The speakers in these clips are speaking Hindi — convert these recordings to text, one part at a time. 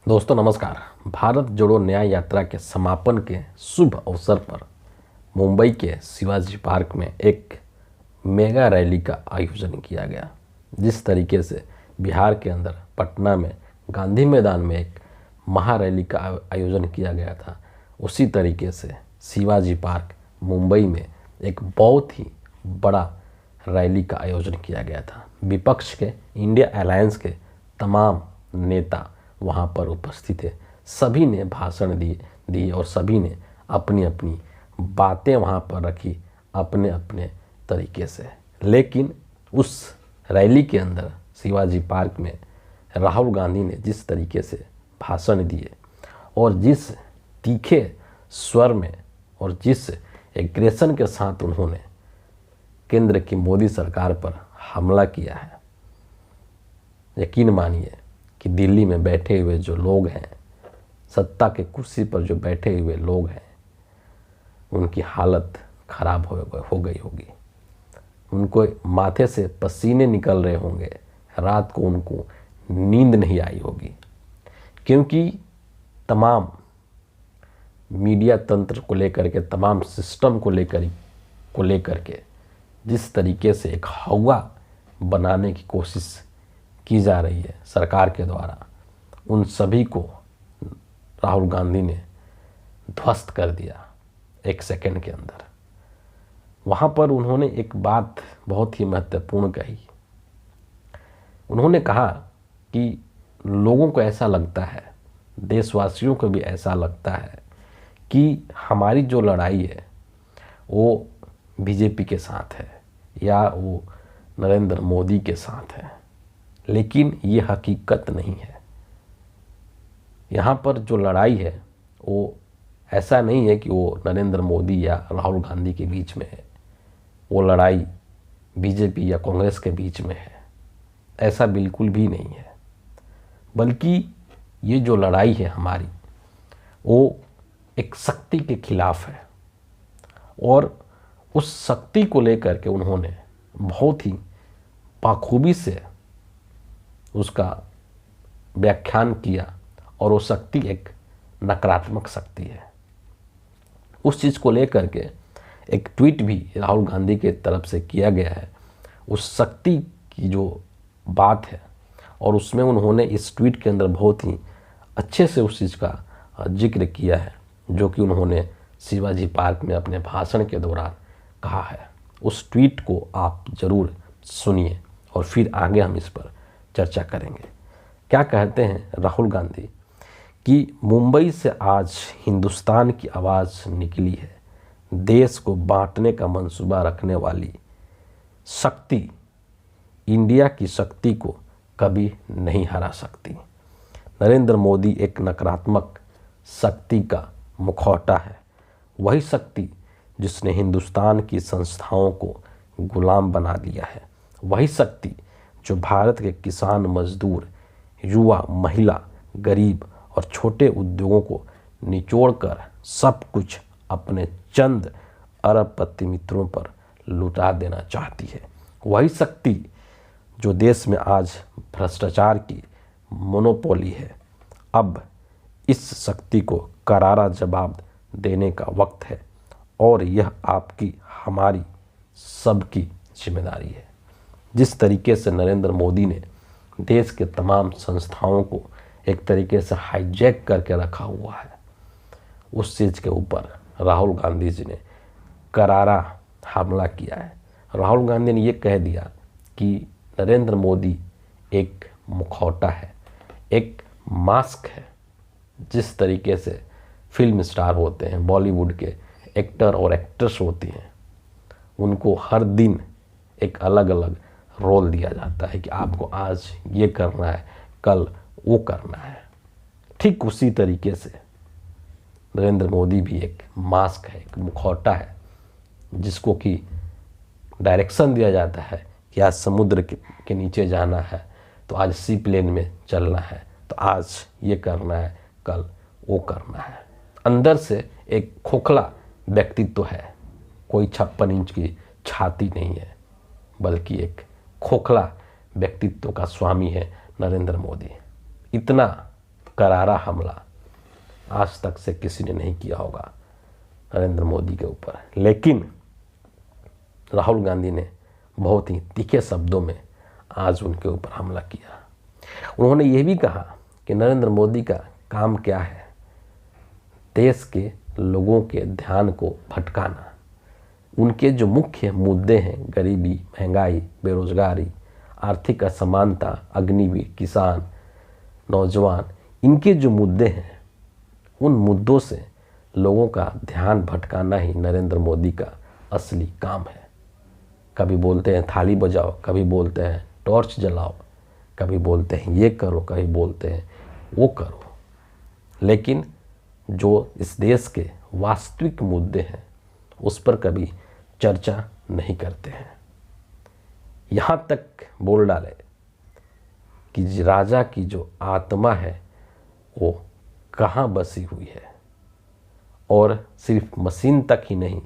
दोस्तों नमस्कार। भारत जोड़ो न्याय यात्रा के समापन के शुभ अवसर पर मुंबई के शिवाजी पार्क में एक मेगा रैली का आयोजन किया गया। जिस तरीके से बिहार के अंदर पटना में गांधी मैदान में एक महारैली का आयोजन किया गया था, उसी तरीके से शिवाजी पार्क मुंबई में एक बहुत ही बड़ा रैली का आयोजन किया गया था। विपक्ष के इंडिया अलायंस के तमाम नेता वहाँ पर उपस्थित थे। सभी ने भाषण दिए और सभी ने अपनी अपनी बातें वहाँ पर रखी अपने अपने तरीके से। लेकिन उस रैली के अंदर शिवाजी पार्क में राहुल गांधी ने जिस तरीके से भाषण दिए और जिस तीखे स्वर में और जिस एग्रेशन के साथ उन्होंने केंद्र की मोदी सरकार पर हमला किया है, यकीन मानिए कि दिल्ली में बैठे हुए जो लोग हैं, सत्ता के कुर्सी पर जो बैठे हुए लोग हैं, उनकी हालत खराब हो गई होगी। उनको माथे से पसीने निकल रहे होंगे, रात को उनको नींद नहीं आई होगी, क्योंकि तमाम मीडिया तंत्र को लेकर के, तमाम सिस्टम को लेकर के जिस तरीके से एक हवा बनाने की कोशिश की जा रही है सरकार के द्वारा, उन सभी को राहुल गांधी ने ध्वस्त कर दिया एक सेकंड के अंदर। वहाँ पर उन्होंने एक बात बहुत ही महत्वपूर्ण कही। उन्होंने कहा कि लोगों को ऐसा लगता है, देशवासियों को भी ऐसा लगता है कि हमारी जो लड़ाई है वो बीजेपी के साथ है या वो नरेंद्र मोदी के साथ है, लेकिन ये हकीकत नहीं है। यहाँ पर जो लड़ाई है वो ऐसा नहीं है कि वो नरेंद्र मोदी या राहुल गांधी के बीच में है, वो लड़ाई बीजेपी या कांग्रेस के बीच में है, ऐसा बिल्कुल भी नहीं है। बल्कि ये जो लड़ाई है हमारी, वो एक शक्ति के खिलाफ है और उस शक्ति को लेकर के उन्होंने बहुत ही बाखूबी से उसका व्याख्यान किया और वो शक्ति एक नकारात्मक शक्ति है। उस चीज़ को लेकर के एक ट्वीट भी राहुल गांधी के तरफ से किया गया है, उस शक्ति की जो बात है, और उसमें उन्होंने इस ट्वीट के अंदर बहुत ही अच्छे से उस चीज़ का जिक्र किया है जो कि उन्होंने शिवाजी पार्क में अपने भाषण के दौरान कहा है। उस ट्वीट को आप ज़रूर सुनिए और फिर आगे हम इस पर चर्चा करेंगे। क्या कहते हैं राहुल गांधी कि मुंबई से आज हिंदुस्तान की आवाज़ निकली है, देश को बांटने का मंसूबा रखने वाली शक्ति इंडिया की शक्ति को कभी नहीं हरा सकती। नरेंद्र मोदी एक नकारात्मक शक्ति का मुखौटा है, वही शक्ति जिसने हिंदुस्तान की संस्थाओं को गुलाम बना दिया है, वही शक्ति जो भारत के किसान, मजदूर, युवा, महिला, गरीब और छोटे उद्योगों को निचोड़कर सब कुछ अपने चंद अरबपति मित्रों पर लुटा देना चाहती है, वही शक्ति जो देश में आज भ्रष्टाचार की मोनोपोली है। अब इस शक्ति को करारा जवाब देने का वक्त है और यह आपकी, हमारी सबकी जिम्मेदारी है। जिस तरीके से नरेंद्र मोदी ने देश के तमाम संस्थाओं को एक तरीके से हाईजैक करके रखा हुआ है, उस चीज़ के ऊपर राहुल गांधी जी ने करारा हमला किया है। राहुल गांधी ने ये कह दिया कि नरेंद्र मोदी एक मुखौटा है, एक मास्क है। जिस तरीके से फिल्म स्टार होते हैं, बॉलीवुड के एक्टर और एक्ट्रेस होती हैं, उनको हर दिन एक अलग अलग रोल दिया जाता है कि आपको आज ये करना है, कल वो करना है। ठीक उसी तरीके से नरेंद्र मोदी भी एक मास्क है, एक मुखौटा है, जिसको कि डायरेक्शन दिया जाता है कि आज समुद्र के नीचे जाना है तो आज सी प्लेन में चलना है, तो आज ये करना है, कल वो करना है। अंदर से एक खोखला व्यक्तित्व है, कोई 56 इंच की छाती नहीं है, बल्कि एक खोखला व्यक्तित्व का स्वामी है नरेंद्र मोदी। इतना करारा हमला आज तक से किसी ने नहीं किया होगा नरेंद्र मोदी के ऊपर। लेकिन राहुल गांधी ने बहुत ही तीखे शब्दों में आज उनके ऊपर हमला किया। उन्होंने ये भी कहा कि नरेंद्र मोदी का काम क्या है, देश के लोगों के ध्यान को भटकाना। उनके जो मुख्य मुद्दे हैं, गरीबी, महंगाई, बेरोजगारी, आर्थिक असमानता, अग्निवीर, किसान, नौजवान, इनके जो मुद्दे हैं, उन मुद्दों से लोगों का ध्यान भटकाना ही नरेंद्र मोदी का असली काम है। कभी बोलते हैं थाली बजाओ, कभी बोलते हैं टॉर्च जलाओ, कभी बोलते हैं ये करो, कभी बोलते हैं वो करो, लेकिन जो इस देश के वास्तविक मुद्दे हैं उस पर कभी चर्चा नहीं करते हैं। यहाँ तक बोल डाले कि राजा की जो आत्मा है वो कहाँ बसी हुई है, और सिर्फ मशीन तक ही नहीं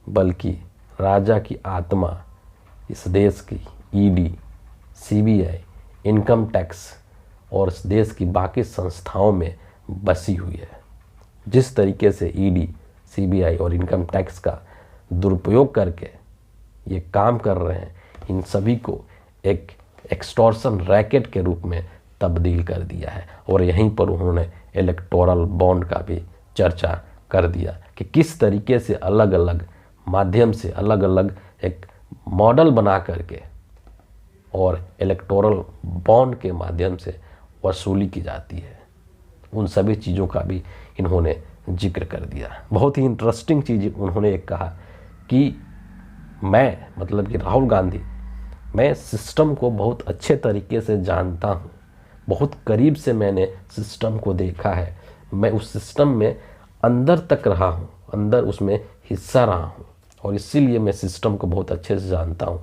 बल्कि राजा की आत्मा इस देश की ईडी, सीबीआई, इनकम टैक्स और इस देश की बाकी संस्थाओं में बसी हुई है। जिस तरीके से ईडी, सीबीआई और इनकम टैक्स का दुरुपयोग करके ये काम कर रहे हैं, इन सभी को एक एक्सटॉर्शन रैकेट के रूप में तब्दील कर दिया है। और यहीं पर उन्होंने इलेक्टोरल बॉन्ड का भी चर्चा कर दिया कि किस तरीके से अलग अलग माध्यम से अलग अलग एक मॉडल बना करके और इलेक्टोरल बॉन्ड के माध्यम से वसूली की जाती है। उन सभी चीज़ों का भी इन्होंने जिक्र कर दिया। बहुत ही इंटरेस्टिंग चीज़ उन्होंने एक कहा कि मैं, मतलब कि राहुल गांधी, मैं सिस्टम को बहुत अच्छे तरीके से जानता हूँ, बहुत करीब से मैंने सिस्टम को देखा है, मैं उस सिस्टम में अंदर तक रहा हूँ, अंदर उसमें हिस्सा रहा हूँ, और इसीलिए मैं सिस्टम को बहुत अच्छे से जानता हूँ,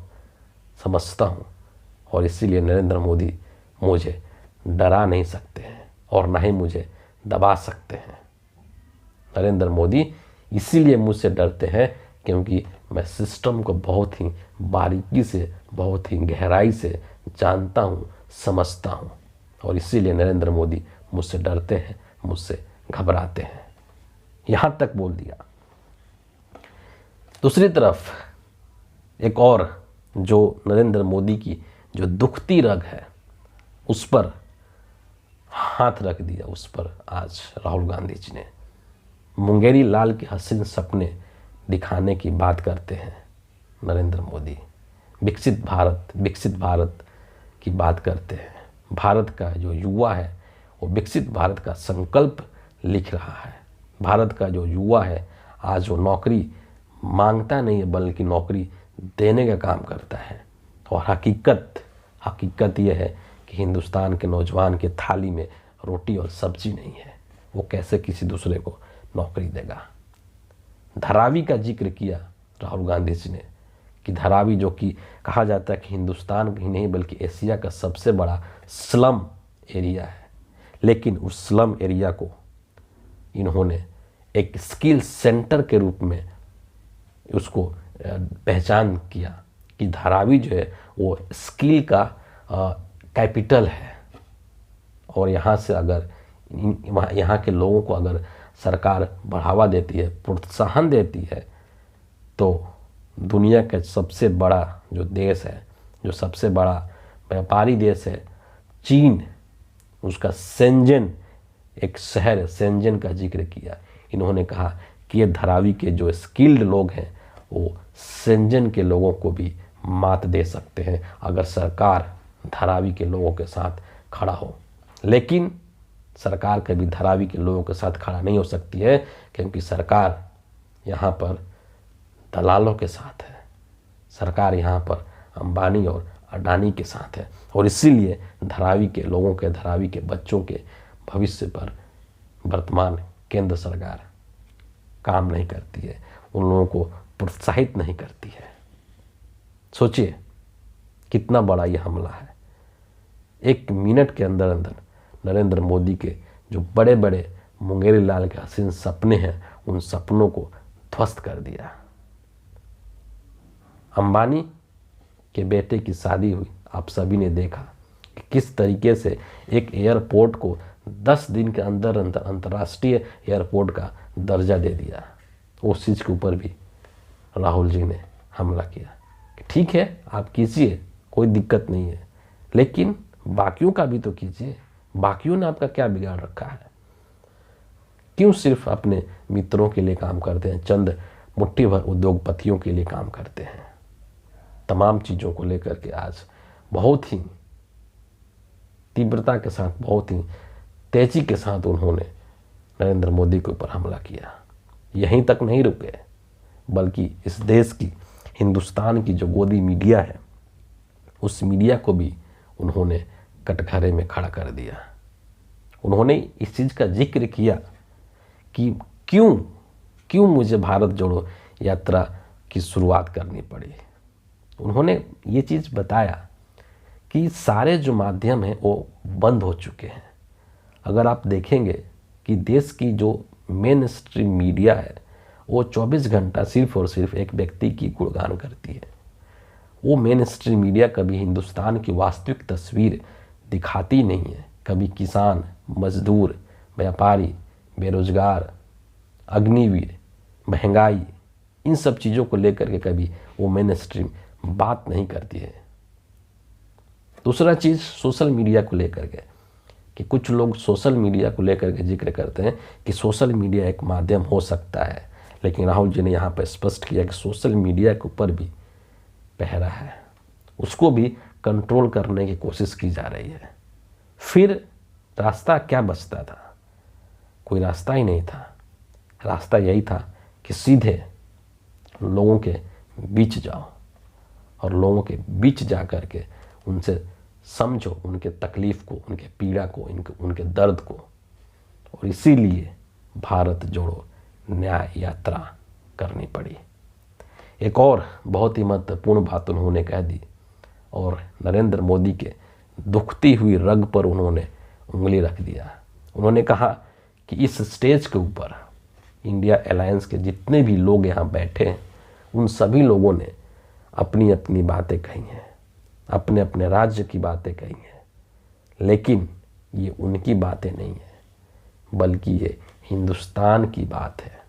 समझता हूँ, और इसीलिए नरेंद्र मोदी मुझे डरा नहीं सकते हैं और ना ही मुझे दबा सकते हैं। नरेंद्र मोदी इसीलिए मुझसे डरते हैं क्योंकि मैं सिस्टम को बहुत ही बारीकी से, बहुत ही गहराई से जानता हूँ, समझता हूँ, और इसीलिए नरेंद्र मोदी मुझसे डरते हैं, मुझसे घबराते हैं। यहाँ तक बोल दिया। दूसरी तरफ एक और जो नरेंद्र मोदी की जो दुखती रग है उस पर हाथ रख दिया। उस पर आज राहुल गांधी जी ने मुंगेरी लाल के हसीन सपने दिखाने की बात करते हैं नरेंद्र मोदी। विकसित भारत की बात करते हैं। भारत का जो युवा है वो विकसित भारत का संकल्प लिख रहा है। भारत का जो युवा है आज वो नौकरी मांगता नहीं है बल्कि नौकरी देने का काम करता है। और हकीकत यह है कि हिंदुस्तान के नौजवान के थाली में रोटी और सब्जी नहीं है, वो कैसे किसी दूसरे को नौकरी देगा। धारावी का जिक्र किया राहुल गांधी जी ने कि धारावी, जो कि कहा जाता है कि हिंदुस्तान ही नहीं बल्कि एशिया का सबसे बड़ा स्लम एरिया है, लेकिन उस स्लम एरिया को इन्होंने एक स्किल सेंटर के रूप में उसको पहचान किया कि धारावी जो है वो स्किल का कैपिटल है। और यहाँ से अगर यहाँ के लोगों को अगर सरकार बढ़ावा देती है, प्रोत्साहन देती है, तो दुनिया का सबसे बड़ा जो देश है, जो सबसे बड़ा व्यापारी देश है चीन, उसका शेंजन एक शहर है, शेंजन का जिक्र किया। इन्होंने कहा कि ये धारावी के जो स्किल्ड लोग हैं वो शेंजन के लोगों को भी मात दे सकते हैं अगर सरकार धारावी के लोगों के साथ खड़ा हो। लेकिन सरकार कभी धारावी के लोगों के साथ खड़ा नहीं हो सकती है क्योंकि सरकार यहाँ पर दलालों के साथ है, सरकार यहाँ पर अंबानी और अडानी के साथ है। और इसीलिए धारावी के लोगों के, धारावी के बच्चों के भविष्य पर वर्तमान केंद्र सरकार काम नहीं करती है, उन लोगों को प्रोत्साहित नहीं करती है। सोचिए कितना बड़ा ये हमला है। 1 मिनट के अंदर अंदर नरेंद्र मोदी के जो बड़े बड़े मुंगेरी लाल के हसीन सपने हैं, उन सपनों को ध्वस्त कर दिया। अंबानी के बेटे की शादी हुई, आप सभी ने देखा कि किस तरीके से एक एयरपोर्ट को 10 दिन के अंदर अंदर अंतर्राष्ट्रीय एयरपोर्ट का दर्जा दे दिया। उस चीज़ के ऊपर भी राहुल जी ने हमला किया कि ठीक है आप कीजिए, कोई दिक्कत नहीं है, लेकिन बाकियों का भी तो कीजिए। बाकियों ने आपका क्या बिगाड़ रखा है? क्यों सिर्फ अपने मित्रों के लिए काम करते हैं, चंद मुट्ठी भर उद्योगपतियों के लिए काम करते हैं? तमाम चीज़ों को लेकर के आज बहुत ही तीव्रता के साथ, बहुत ही तेजी के साथ उन्होंने नरेंद्र मोदी के ऊपर हमला किया। यहीं तक नहीं रुके, बल्कि इस देश की, हिंदुस्तान की जो गोदी मीडिया है, उस मीडिया को भी उन्होंने कटघरे में खड़ा कर दिया। उन्होंने इस चीज़ का जिक्र किया कि क्यों मुझे भारत जोड़ो यात्रा की शुरुआत करनी पड़ी। उन्होंने ये चीज़ बताया कि सारे जो माध्यम हैं वो बंद हो चुके हैं। अगर आप देखेंगे कि देश की जो मेन स्ट्रीम मीडिया है वो 24 घंटा सिर्फ और सिर्फ एक व्यक्ति की गुणगान करती है। वो मेन स्ट्रीम मीडिया कभी हिंदुस्तान की वास्तविक तस्वीर दिखाती नहीं है। कभी किसान, मजदूर, व्यापारी, बेरोजगार, अग्निवीर, महंगाई, इन सब चीज़ों को लेकर के कभी वो मेन स्ट्रीम बात नहीं करती है। दूसरा चीज़ सोशल मीडिया को लेकर के, कि कुछ लोग सोशल मीडिया को लेकर के जिक्र करते हैं कि सोशल मीडिया एक माध्यम हो सकता है, लेकिन राहुल जी ने यहाँ पर स्पष्ट किया कि सोशल मीडिया के ऊपर भी पहरा है, उसको भी कंट्रोल करने की कोशिश की जा रही है। फिर रास्ता क्या बचता था? कोई रास्ता ही नहीं था। रास्ता यही था कि सीधे लोगों के बीच जाओ और लोगों के बीच जा कर के उनसे समझो, उनके तकलीफ़ को, उनके पीड़ा को, उनके दर्द को। और इसीलिए भारत जोड़ो न्याय यात्रा करनी पड़ी। एक और बहुत ही महत्वपूर्ण बात उन्होंने कह दी और नरेंद्र मोदी के दुखती हुई रग पर उन्होंने उंगली रख दिया। उन्होंने कहा कि इस स्टेज के ऊपर इंडिया अलायंस के जितने भी लोग यहाँ बैठे हैं, उन सभी लोगों ने अपनी अपनी बातें कही हैं, अपने अपने राज्य की बातें कही हैं, लेकिन ये उनकी बातें नहीं है, बल्कि ये हिंदुस्तान की बात है।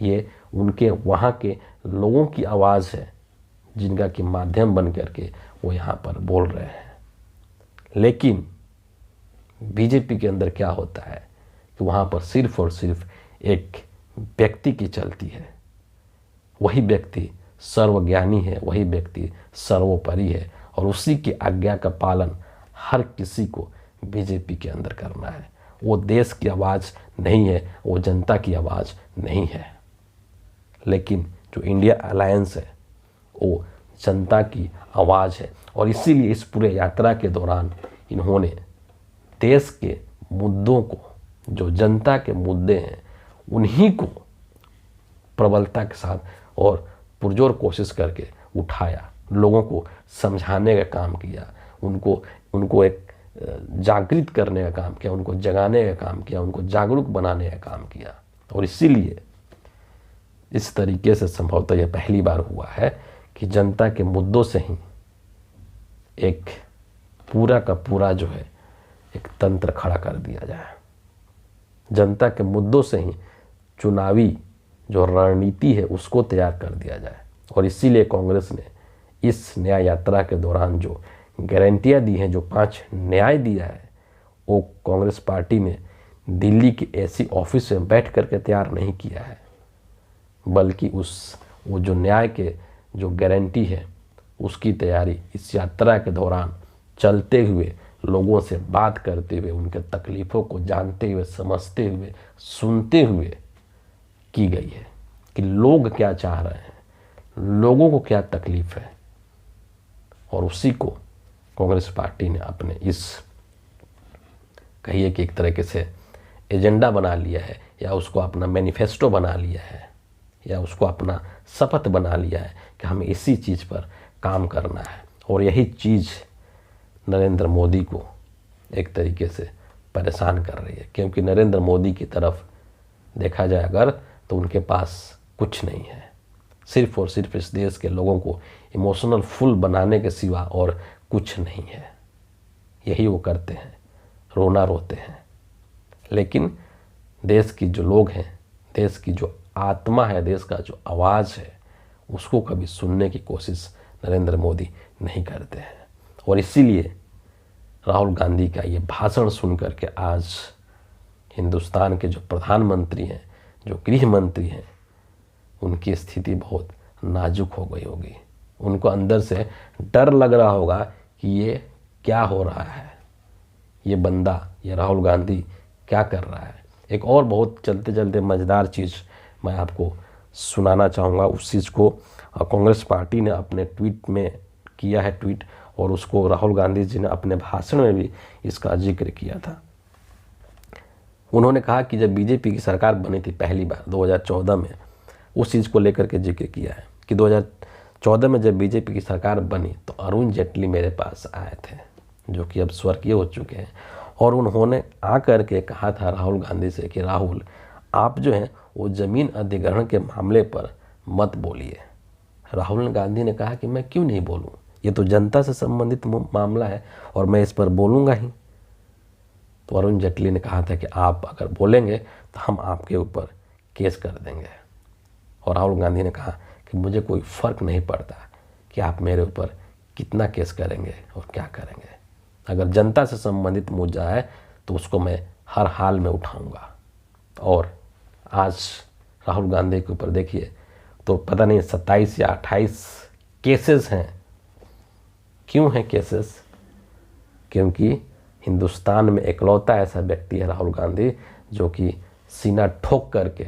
ये उनके वहाँ के लोगों की आवाज़ है, जिनका कि माध्यम बन करके वो यहाँ पर बोल रहे हैं। लेकिन बीजेपी के अंदर क्या होता है कि वहाँ पर सिर्फ और सिर्फ एक व्यक्ति की चलती है। वही व्यक्ति सर्वज्ञानी है, वही व्यक्ति सर्वोपरि है और उसी की आज्ञा का पालन हर किसी को बीजेपी के अंदर करना है। वो देश की आवाज़ नहीं है, वो जनता की आवाज़ नहीं है। लेकिन जो इंडिया अलायंस है वो जनता की आवाज़ है और इसीलिए इस पूरे यात्रा के दौरान इन्होंने देश के मुद्दों को, जो जनता के मुद्दे हैं, उन्हीं को प्रबलता के साथ और पुरजोर कोशिश करके उठाया, लोगों को समझाने का काम किया, उनको एक जागृत करने का काम किया, उनको जगाने का काम किया, उनको जागरूक बनाने का काम किया। और इसीलिए इस तरीके से संभवतः यह पहली बार हुआ है कि जनता के मुद्दों से ही एक पूरा का पूरा जो है एक तंत्र खड़ा कर दिया जाए। जनता के मुद्दों से ही चुनावी जो रणनीति है उसको तैयार कर दिया जाए। और इसीलिए कांग्रेस ने इस न्याय यात्रा के दौरान जो गारंटियाँ दी हैं, जो 5 न्याय दिया है, वो कांग्रेस पार्टी ने दिल्ली के ऐसी ऑफिस में बैठ करके तैयार नहीं किया है, बल्कि वो जो न्याय के जो गारंटी है उसकी तैयारी इस यात्रा के दौरान चलते हुए, लोगों से बात करते हुए, उनके तकलीफ़ों को जानते हुए, समझते हुए, सुनते हुए की गई है कि लोग क्या चाह रहे हैं, लोगों को क्या तकलीफ़ है। और उसी को कांग्रेस पार्टी ने अपने इस, कहिए कि एक तरीके से एजेंडा बना लिया है, या उसको अपना मैनिफेस्टो बना लिया है, या उसको अपना शपथ बना लिया है कि हमें इसी चीज़ पर काम करना है। और यही चीज़ नरेंद्र मोदी को एक तरीके से परेशान कर रही है, क्योंकि नरेंद्र मोदी की तरफ देखा जाए अगर, तो उनके पास कुछ नहीं है, सिर्फ और सिर्फ इस देश के लोगों को इमोशनल फुल बनाने के सिवा और कुछ नहीं है। यही वो करते हैं, रोना रोते हैं, लेकिन देश की जो लोग हैं, देश की जो आत्मा है, देश का जो आवाज़ है, उसको कभी सुनने की कोशिश नरेंद्र मोदी नहीं करते हैं। और इसीलिए राहुल गांधी का ये भाषण सुन करके आज हिंदुस्तान के जो प्रधानमंत्री हैं, जो गृह मंत्री हैं, उनकी स्थिति बहुत नाजुक हो गई होगी। उनको अंदर से डर लग रहा होगा कि ये क्या हो रहा है, ये बंदा, ये राहुल गांधी क्या कर रहा है। एक और बहुत चलते चलते मज़ेदार चीज़ मैं आपको सुनाना चाहूँगा। उस चीज़ को कांग्रेस पार्टी ने अपने ट्वीट में किया है ट्वीट, और उसको राहुल गांधी जी ने अपने भाषण में भी इसका जिक्र किया था। उन्होंने कहा कि जब बीजेपी की सरकार बनी थी पहली बार 2014 में, उस चीज़ को लेकर के जिक्र किया है कि 2014 में जब बीजेपी की सरकार बनी तो अरुण जेटली मेरे पास आए थे, जो कि अब स्वर्गीय हो चुके हैं, और उन्होंने आकर के कहा था राहुल गांधी से कि राहुल, आप जो हैं वो ज़मीन अधिग्रहण के मामले पर मत बोलिए। राहुल गांधी ने कहा कि मैं क्यों नहीं बोलूं, ये तो जनता से संबंधित मामला है और मैं इस पर बोलूँगा ही। तो अरुण जेटली ने कहा था कि आप अगर बोलेंगे तो हम आपके ऊपर केस कर देंगे। और राहुल गांधी ने कहा कि मुझे कोई फ़र्क नहीं पड़ता कि आप मेरे ऊपर कितना केस करेंगे और क्या करेंगे, अगर जनता से संबंधित मुद्दा है तो उसको मैं हर हाल में उठाऊंगा। और आज राहुल गांधी के ऊपर देखिए तो पता नहीं 27 या 28 केसेस हैं। क्यों हैं केसेस? क्योंकि हिंदुस्तान में इकलौता ऐसा व्यक्ति है राहुल गांधी जो कि सीना ठोक करके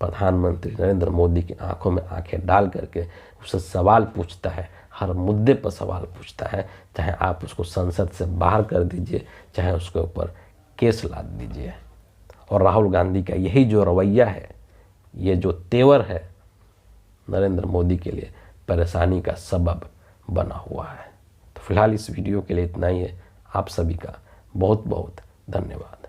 प्रधानमंत्री नरेंद्र मोदी की आंखों में आंखें डाल करके उससे सवाल पूछता है, हर मुद्दे पर सवाल पूछता है, चाहे आप उसको संसद से बाहर कर दीजिए, चाहे उसके ऊपर केस लाद दीजिए। और राहुल गांधी का यही जो रवैया है, ये जो तेवर है, नरेंद्र मोदी के लिए परेशानी का सबब बना हुआ है। तो फिलहाल इस वीडियो के लिए इतना ही है। आप सभी का बहुत बहुत धन्यवाद।